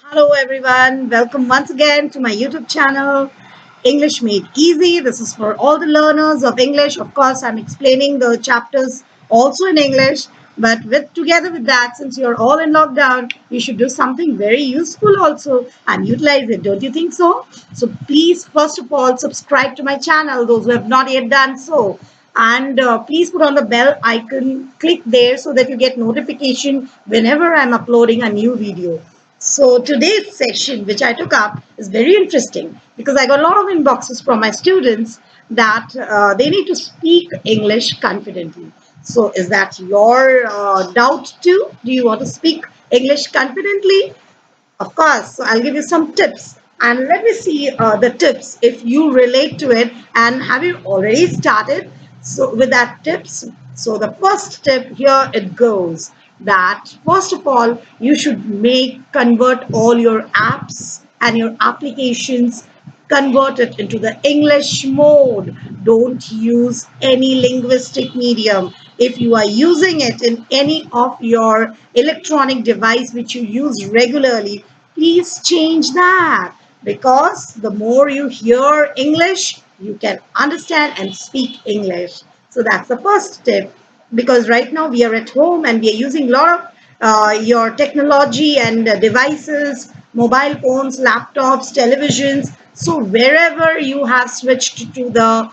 Hello, everyone. Welcome once again to my YouTube channel, English Made Easy. This is for all the learners of English. Of course, I'm explaining the chapters also in English, but together with that, since you're all in lockdown, you should do something very useful also and utilize it. Don't you think so? So please, first of all, subscribe to my channel, those who have not yet done so. And please put on the bell icon, click there so that you get notification whenever I'm uploading a new video. So today's session, which I took up, is very interesting because I got a lot of inboxes from my students that they need to speak English confidently. So is that your doubt too? Do you want to speak English confidently? Of course. So I'll give you some tips. And let me see the tips if you relate to it and have you already started so with that tips. So the first tip here it goes that first of all you should make convert all your apps and your applications, convert it into the English mode. Don't use any linguistic medium. If you are using it in any of your electronic device which you use regularly, please change that, because the more you hear English, you can understand and speak English. So that's the first tip, because right now we are at home and we are using a lot of your technology and devices, mobile phones, laptops, televisions. So wherever you have switched to the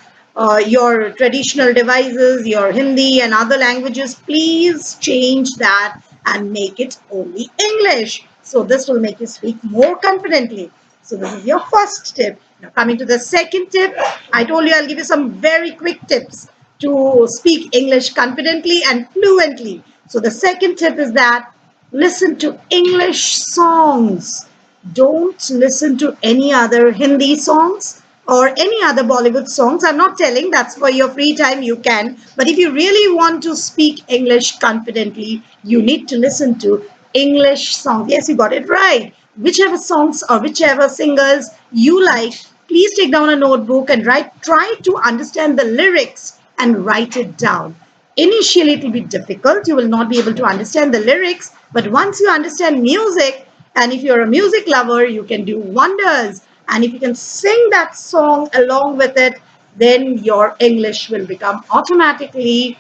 your traditional devices, your Hindi and other languages, please change that and make it only English. So this will make you speak more confidently. So this is your first tip. Now coming to the second tip, I told you I'll give you some very quick tips to speak English confidently and fluently. So the second tip is that listen to English songs. Don't listen to any other Hindi songs or any other Bollywood songs. I'm not telling, that's for your free time, you can. But if you really want to speak English confidently, you need to listen to English songs. Yes, you got it right. Whichever songs or whichever singers you like, please take down a notebook and try to understand the lyrics and write it down. Initially, it will be difficult. You will not be able to understand the lyrics. But once you understand music, and if you're a music lover, you can do wonders. And if you can sing that song along with it, then your English will become automatically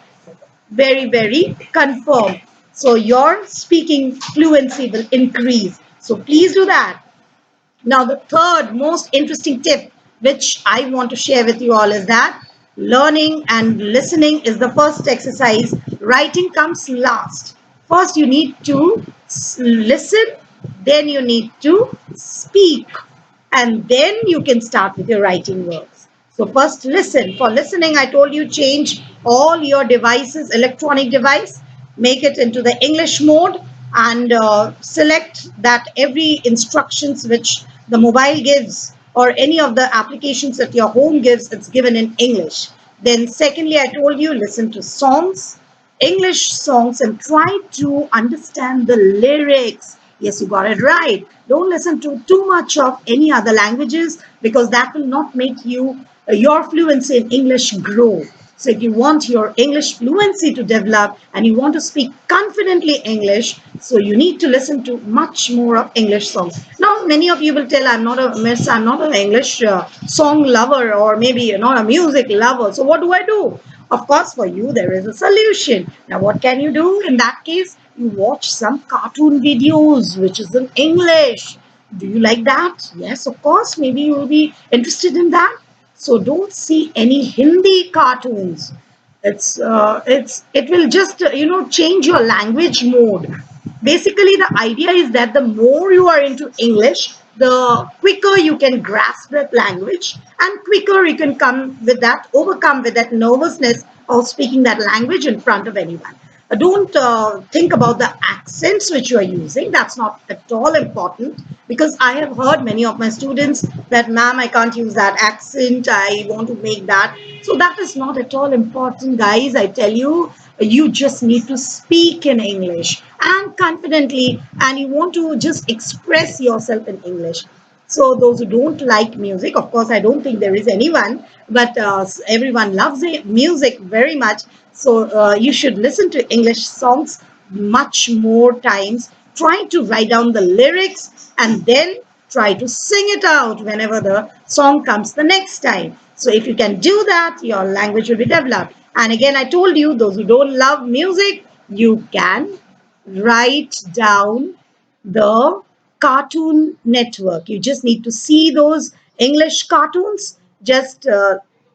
very, very confirmed. So your speaking fluency will increase. So please do that. Now, the third most interesting tip which I want to share with you all is that learning and listening is the first exercise. Writing comes last. First, you need to listen, then you need to speak, and then you can start with your writing works. So first listen. For listening, I told you change all your devices, electronic device, make it into the English mode, and select that every instructions which the mobile gives or any of the applications that your home gives, it's given in English. Then secondly, I told you listen to songs, English songs, and try to understand the lyrics. Yes, you got it right. Don't listen to too much of any other languages, because that will not make your fluency in English grow. So if you want your English fluency to develop and you want to speak confidently English, so you need to listen to much more of English songs. Now, many of you will tell, I'm not an English song lover, or maybe you're not a music lover. So what do I do? Of course, for you, there is a solution. Now, what can you do in that case? You watch some cartoon videos, which is in English. Do you like that? Yes, of course. Maybe you will be interested in that. So don't see any Hindi cartoons. It will just change your language mode. Basically, the idea is that the more you are into English, the quicker you can grasp that language, and quicker you can overcome with that nervousness of speaking that language in front of anyone. Don't think about the accents which you are using. That's not at all important, because I have heard many of my students that, ma'am, I can't use that accent. I want to make that. So that is not at all important, guys. I tell you, you just need to speak in English and confidently, and you want to just express yourself in English. So those who don't like music, of course, I don't think there is anyone, but everyone loves music very much. So you should listen to English songs much more times try to write down the lyrics and then try to sing it out whenever the song comes the next time. So if you can do that, your language will be developed. And again, I told you, those who don't love music, you can write down the Cartoon Network. You just need to see those English cartoons. Just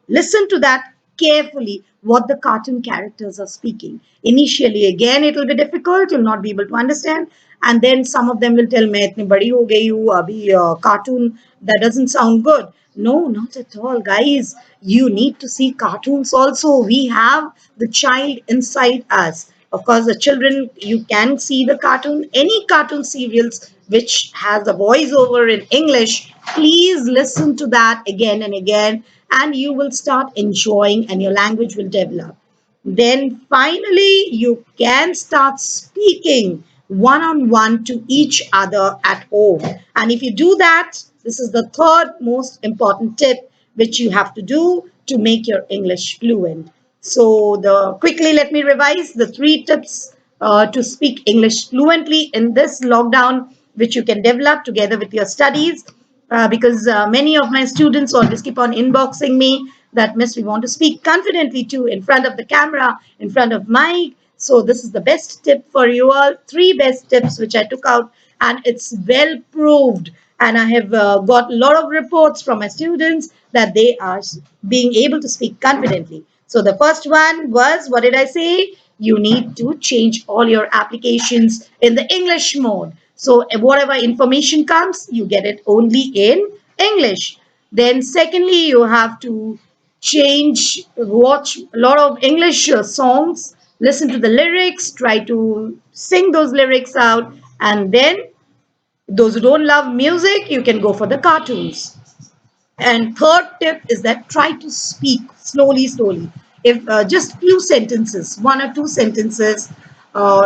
listen to that carefully, what the cartoon characters are speaking. Initially, again, it will be difficult. You'll not be able to understand. And then some of them will tell me, "इतनी बड़ी हो गई हूँ, अभी cartoon that doesn't sound good." No, not at all, guys. You need to see cartoons also. We have the child inside us. Of course, the children, you can see the cartoon, any cartoon serials which has a voiceover in English. Please listen to that again and again, and you will start enjoying, and your language will develop. Then finally, you can start speaking one on one to each other at home. And if you do that, this is the third most important tip which you have to do to make your English fluent. So, the quickly let me revise the three tips to speak English fluently in this lockdown, which you can develop together with your studies. Because many of my students always keep on inboxing me that, Miss, we want to speak confidently too in front of the camera, in front of mic. So this is the best tip for you all. Three best tips which I took out, and it's well proved. And I have got a lot of reports from my students that they are being able to speak confidently. So the first one was, what did I say? You need to change all your applications in the English mode. So whatever information comes, you get it only in English. Then secondly, you have to watch a lot of English songs, listen to the lyrics, try to sing those lyrics out, and then those who don't love music, you can go for the cartoons. And third tip is that try to speak slowly, slowly. If just few sentences, one or two sentences,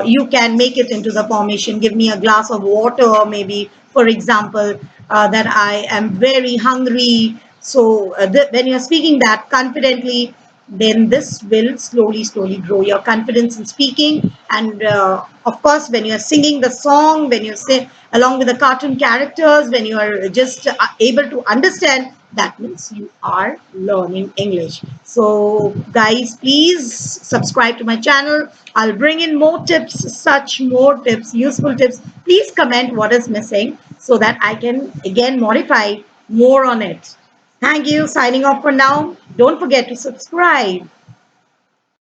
you can make it into the formation. Give me a glass of water, maybe, for example, that I am very hungry. So when you're speaking that confidently, then this will slowly, slowly grow your confidence in speaking. And of course, when you're singing the song, when you sing along with the cartoon characters, when you are just able to understand, that means you are learning English. So, guys, please subscribe to my channel. I'll bring in more tips, such more tips, useful tips. Please comment what is missing so that I can again modify more on it. Thank you. Signing off for now. Don't forget to subscribe.